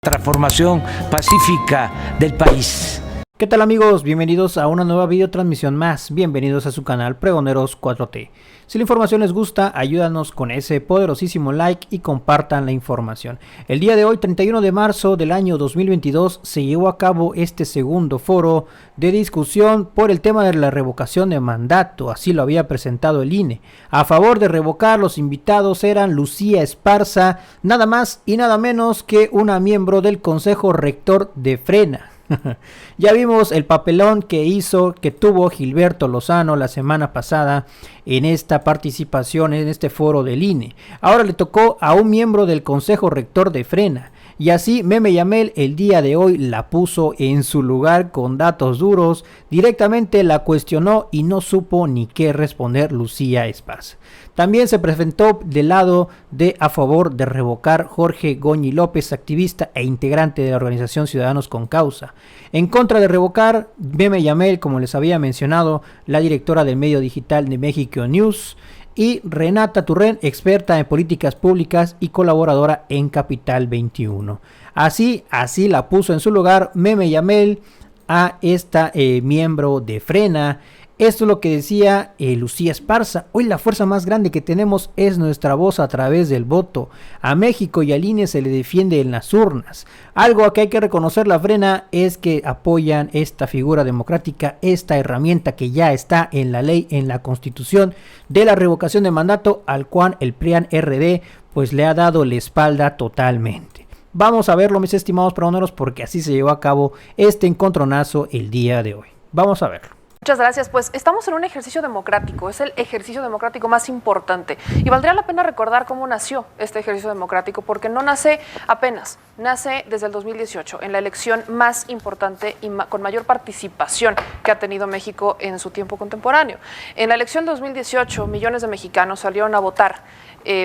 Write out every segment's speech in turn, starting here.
transformación pacífica del país. ¿Qué tal amigos? Bienvenidos a una nueva videotransmisión más. Bienvenidos a su canal Pregoneros 4T. Si la información les gusta, ayúdanos con ese poderosísimo like y compartan la información. El día de hoy, 31 de marzo del año 2022, se llevó a cabo este segundo foro de discusión por el tema de la revocación de mandato. Así lo había presentado el INE. A favor de revocar, los invitados eran Lucía Esparza, nada más y nada menos que una miembro del Consejo Rector de Frena. Ya vimos el papelón que tuvo Gilberto Lozano la semana pasada en esta participación en este foro del INE. Ahora le tocó a un miembro del Consejo Rector de Frena. Y así Meme Yamel el día de hoy la puso en su lugar con datos duros, directamente la cuestionó y no supo ni qué responder Lucía Esparza. También se presentó del lado de a favor de revocar Jorge Goñi López, activista e integrante de la organización Ciudadanos con Causa. En contra de revocar, Meme Yamel, como les había mencionado, la directora del medio digital de México News, y Renata Turren, experta en políticas públicas y colaboradora en Capital 21. Así la puso en su lugar Meme Yamel a esta miembro de Frena. Esto es lo que decía Lucía Esparza. Hoy la fuerza más grande que tenemos es nuestra voz a través del voto. A México y al INE se le defiende en las urnas. Algo que hay que reconocer la Frena es que apoyan esta figura democrática, esta herramienta que ya está en la ley, en la constitución de la revocación de mandato, al cual el PRIAN-RD pues le ha dado la espalda totalmente. Vamos a verlo, mis estimados pregoneros, porque así se llevó a cabo este encontronazo el día de hoy. Vamos a verlo. Muchas gracias. Pues estamos en un ejercicio democrático, es el ejercicio democrático más importante y valdría la pena recordar cómo nació este ejercicio democrático, porque no nace apenas, nace desde el 2018, en la elección más importante y con mayor participación que ha tenido México en su tiempo contemporáneo. En la elección 2018, millones de mexicanos salieron a votar.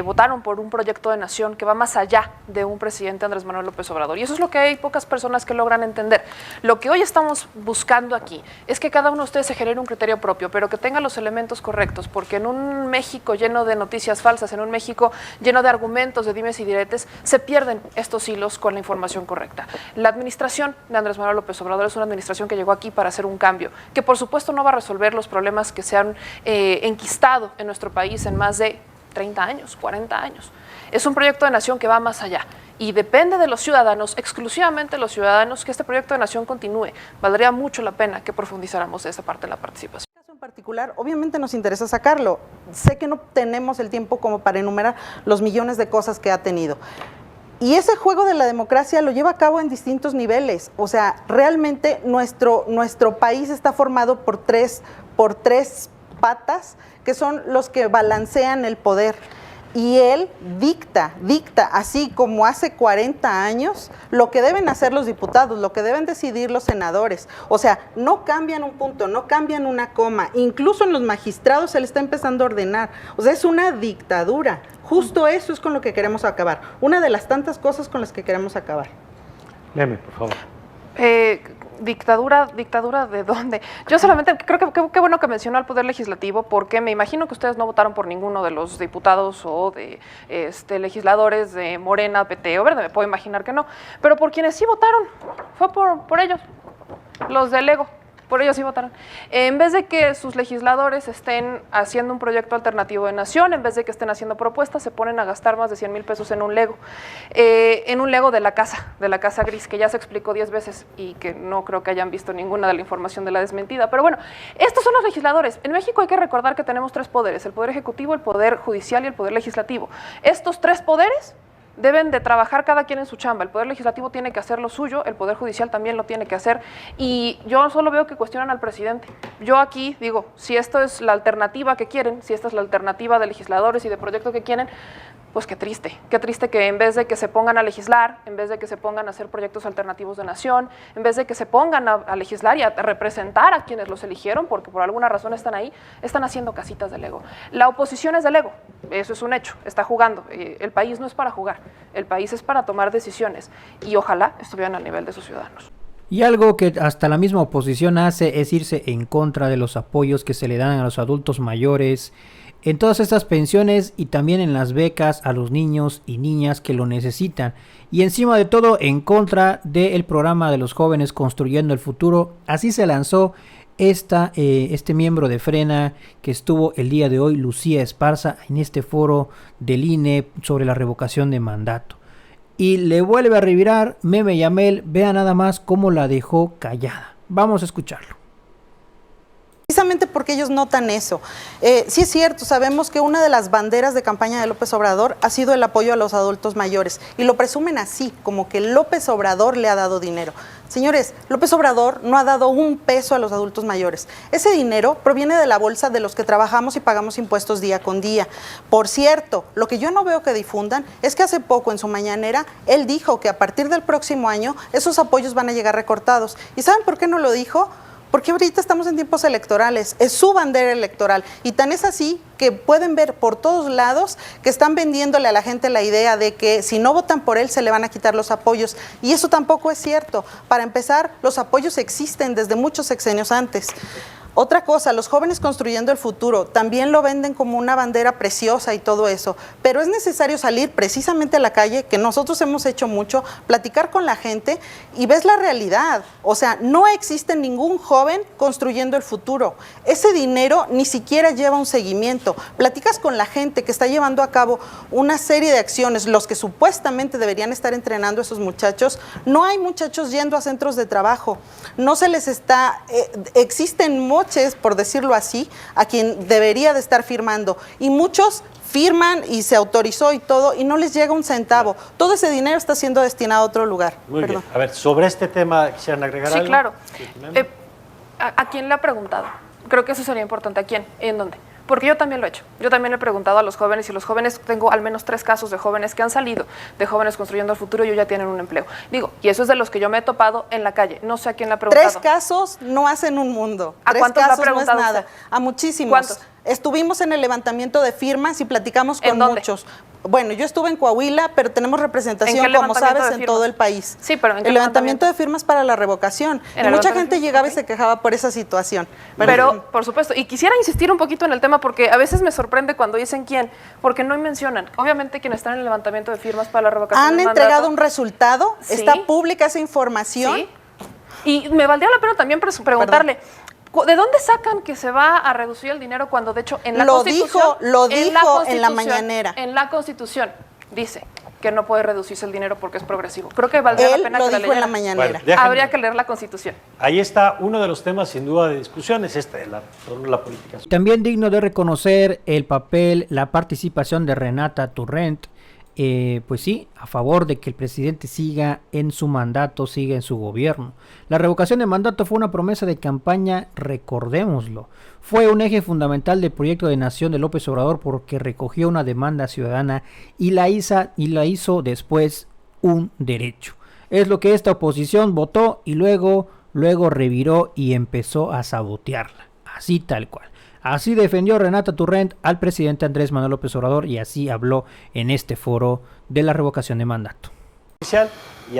Votaron por un proyecto de nación que va más allá de un presidente Andrés Manuel López Obrador. Y eso es lo que hay pocas personas que logran entender. Lo que hoy estamos buscando aquí es que cada uno de ustedes se genere un criterio propio, pero que tenga los elementos correctos, porque en un México lleno de noticias falsas, en un México lleno de argumentos, de dimes y diretes, se pierden estos hilos con la información correcta. La administración de Andrés Manuel López Obrador es una administración que llegó aquí para hacer un cambio, que por supuesto no va a resolver los problemas que se han enquistado en nuestro país en más de 30 años, 40 años. Es un proyecto de nación que va más allá y depende de los ciudadanos, exclusivamente los ciudadanos, que este proyecto de nación continúe. Valdría mucho la pena que profundizáramos esa parte de la participación. En particular, obviamente nos interesa sacarlo. Sé que no tenemos el tiempo como para enumerar los millones de cosas que ha tenido. Y ese juego de la democracia lo lleva a cabo en distintos niveles. O sea, realmente nuestro país está formado por tres patas, que son los que balancean el poder. Y él dicta, así como hace 40 años, lo que deben hacer los diputados, lo que deben decidir los senadores. O sea, no cambian un punto, no cambian una coma. Incluso en los magistrados se le está empezando a ordenar. O sea, es una dictadura. Justo eso es con lo que queremos acabar. Una de las tantas cosas con las que queremos acabar. Meme, por favor. ¿Dictadura de dónde? Yo solamente creo que qué bueno que mencionó al Poder Legislativo, porque me imagino que ustedes no votaron por ninguno de los diputados o de legisladores de Morena, PT o Verde, me puedo imaginar que no, pero por quienes sí votaron, fue por ellos, los del Ego. Por ellos sí votaron. En vez de que sus legisladores estén haciendo un proyecto alternativo de nación, en vez de que estén haciendo propuestas, se ponen a gastar más de 100,000 pesos en un Lego. En un Lego de la casa gris, que ya se explicó 10 veces y que no creo que hayan visto ninguna de la información de la desmentida. Pero bueno, estos son los legisladores. En México hay que recordar que tenemos tres poderes: el Poder Ejecutivo, el Poder Judicial y el Poder Legislativo. Estos tres poderes deben de trabajar cada quien en su chamba. El Poder Legislativo tiene que hacer lo suyo, el Poder Judicial también lo tiene que hacer, y yo solo veo que cuestionan al presidente. Yo aquí digo, si esto es la alternativa que quieren, si esta es la alternativa de legisladores y de proyecto que quieren, pues qué triste que en vez de que se pongan a legislar, en vez de que se pongan a hacer proyectos alternativos de nación, en vez de que se pongan a legislar y a representar a quienes los eligieron, porque por alguna razón están ahí, están haciendo casitas del ego. La oposición es del ego, eso es un hecho, está jugando. El país no es para jugar, el país es para tomar decisiones y ojalá estuvieran al nivel de sus ciudadanos. Y algo que hasta la misma oposición hace es irse en contra de los apoyos que se le dan a los adultos mayores en todas estas pensiones y también en las becas a los niños y niñas que lo necesitan. Y encima de todo, en contra del programa de los jóvenes construyendo el futuro. Así se lanzó este miembro de Frena que estuvo el día de hoy, Lucía Esparza, en este foro del INE sobre la revocación de mandato. Y le vuelve a revirar Meme Yamel, vea nada más cómo la dejó callada. Vamos a escucharlo. Precisamente porque ellos notan eso. Sí es cierto, sabemos que una de las banderas de campaña de López Obrador ha sido el apoyo a los adultos mayores y lo presumen así, como que López Obrador le ha dado dinero. Señores, López Obrador no ha dado un peso a los adultos mayores. Ese dinero proviene de la bolsa de los que trabajamos y pagamos impuestos día con día. Por cierto, lo que yo no veo que difundan es que hace poco en su mañanera él dijo que a partir del próximo año esos apoyos van a llegar recortados. ¿Y saben por qué no lo dijo? Porque ahorita estamos en tiempos electorales, es su bandera electoral y tan es así que pueden ver por todos lados que están vendiéndole a la gente la idea de que si no votan por él se le van a quitar los apoyos y eso tampoco es cierto. Para empezar, los apoyos existen desde muchos sexenios antes. Otra cosa, los jóvenes construyendo el futuro, también lo venden como una bandera preciosa y todo eso, pero es necesario salir precisamente a la calle, que nosotros hemos hecho mucho, platicar con la gente y ves la realidad. O sea, no existe ningún joven construyendo el futuro. Ese dinero ni siquiera lleva un seguimiento. Platicas con la gente que está llevando a cabo una serie de acciones, los que supuestamente deberían estar entrenando a esos muchachos, no hay muchachos yendo a centros de trabajo, no se les está, existen moches, por decirlo así, a quien debería de estar firmando y muchos firman y se autorizó y todo y no les llega un centavo. Todo ese dinero está siendo destinado a otro lugar. Muy bien. A ver, sobre este tema, ¿quisieran agregar algo? Sí, claro. ¿A quién le ha preguntado? Creo que eso sería importante. ¿A quién? ¿Y en dónde? Porque yo también lo he hecho. Yo también he preguntado a los jóvenes y los jóvenes, tengo al menos 3 casos de jóvenes que han salido, de jóvenes construyendo el futuro y ellos ya tienen un empleo. Digo, y eso es de los que yo me he topado en la calle. No sé a quién le ha preguntado. 3 casos no hacen un mundo. ¿A 3 cuántos casos le ha preguntado no es nada. usted? A muchísimos. ¿Cuántos? Estuvimos en el levantamiento de firmas y platicamos con ¿En dónde? muchos. Bueno, yo estuve en Coahuila, pero tenemos representación, ¿En qué como levantamiento sabes, de en firmas? todo el país. Sí, pero ¿en qué el levantamiento levantamiento? de firmas para la revocación. ¿En Y el mucha levantamiento? gente llegaba y Ok. se quejaba por esa situación. Pero, por supuesto, y quisiera insistir un poquito en el tema porque a veces me sorprende cuando dicen quién, porque no mencionan. Obviamente quienes están en el levantamiento de firmas para la revocación han del entregado mandato, un resultado, Sí. está pública esa información. Sí. Y me valdría la pena también preguntarle, ¿de dónde sacan que se va a reducir el dinero cuando de hecho en la Constitución... Lo dijo en la Constitución, mañanera. En la Constitución dice que no puede reducirse el dinero porque es progresivo. Creo que valdría la Él pena lo que la dijo en la leyeran. mañanera. Bueno, Habría que leer la Constitución. Ahí está uno de los temas sin duda de discusión, es la política. También digno de reconocer el papel, la participación de Renata Turrent, pues sí, a favor de que el presidente siga en su mandato, siga en su gobierno. La revocación de mandato fue una promesa de campaña, recordémoslo. Fue un eje fundamental del proyecto de nación de López Obrador porque recogió una demanda ciudadana y la hizo después un derecho. Es lo que esta oposición votó y luego reviró y empezó a sabotearla, así tal cual. Así defendió Renata Turrent al presidente Andrés Manuel López Obrador y así habló en este foro de la revocación de mandato. Ya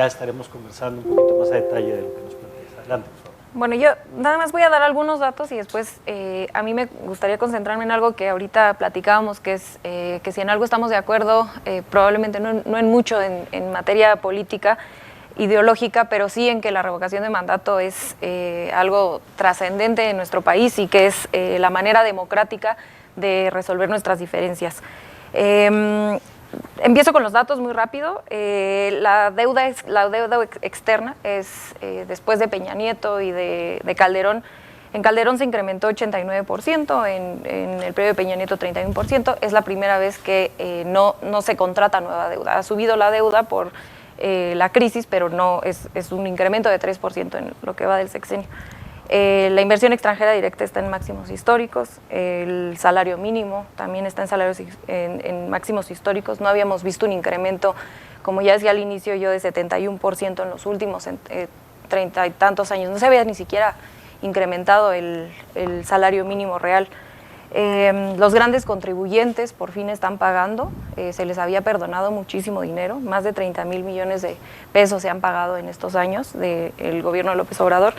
estaremos conversando un poquito más a detalle de lo que nos planteas. Adelante, por favor. Bueno, yo nada más voy a dar algunos datos y después a mí me gustaría concentrarme en algo que ahorita platicábamos, que es que si en algo estamos de acuerdo, probablemente no en mucho en materia política, ideológica, pero sí en que la revocación de mandato es algo trascendente en nuestro país y que es la manera democrática de resolver nuestras diferencias. Empiezo con los datos muy rápido. La deuda externa es después de Peña Nieto y de Calderón. En Calderón se incrementó 89%, en el periodo de Peña Nieto 31%. Es la primera vez que no se contrata nueva deuda. Ha subido la deuda por la crisis, pero no es un incremento de 3% en lo que va del sexenio. La inversión extranjera directa está en máximos históricos, el salario mínimo también está en máximos históricos. No habíamos visto un incremento, como ya decía al inicio yo, de 71% en los últimos 30 y tantos años. No se había ni siquiera incrementado el salario mínimo real. Los grandes contribuyentes por fin están pagando, se les había perdonado muchísimo dinero, más de 30,000 millones de pesos se han pagado en estos años del gobierno de López Obrador.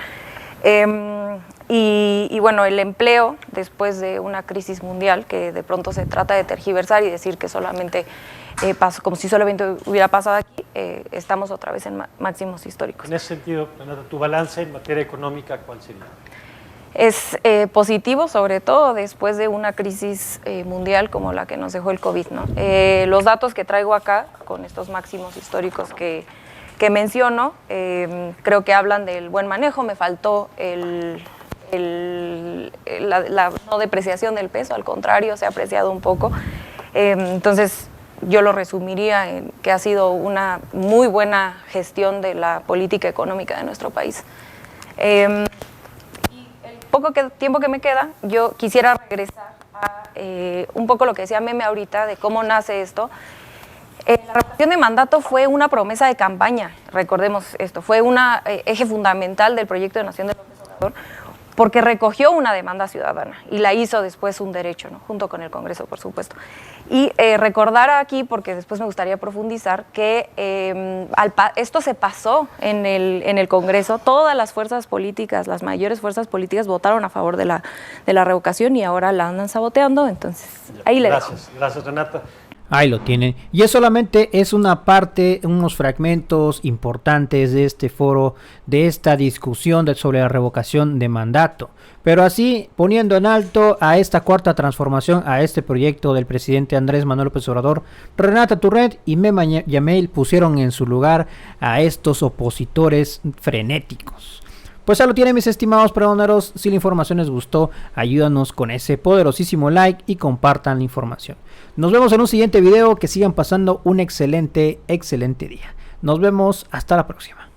Y bueno, el empleo después de una crisis mundial que de pronto se trata de tergiversar y decir que solamente pasó, como si solamente hubiera pasado aquí, estamos otra vez en máximos históricos. En ese sentido, Renata, tu balance en materia económica, ¿cuál sería? Es positivo, sobre todo después de una crisis mundial como la que nos dejó el COVID, ¿no? Los datos que traigo acá, con estos máximos históricos que menciono, creo que hablan del buen manejo. Me faltó la no depreciación del peso, al contrario, se ha apreciado un poco. Entonces, yo lo resumiría en que ha sido una muy buena gestión de la política económica de nuestro país. Tiempo que me queda, yo quisiera regresar a un poco lo que decía Meme ahorita de cómo nace esto. La revocación de mandato fue una promesa de campaña, recordemos esto, fue un eje fundamental del proyecto de nación de López Obrador, porque recogió una demanda ciudadana y la hizo después un derecho, ¿no? Junto con el Congreso, por supuesto. Y recordar aquí, porque después me gustaría profundizar, que esto se pasó en el Congreso, todas las fuerzas políticas, las mayores fuerzas políticas votaron a favor de la revocación y ahora la andan saboteando, entonces ahí le dejo. Gracias Renata. Ahí lo tienen. Y eso solamente es una parte, unos fragmentos importantes de este foro, de esta discusión sobre la revocación de mandato. Pero así, poniendo en alto a esta cuarta transformación, a este proyecto del presidente Andrés Manuel López Obrador, Renata Turret y Mema Yamel pusieron en su lugar a estos opositores frenéticos. Pues ya lo tienen, mis estimados pregoneros. Si la información les gustó, ayúdanos con ese poderosísimo like y compartan la información. Nos vemos en un siguiente video. Que sigan pasando un excelente día. Nos vemos hasta la próxima.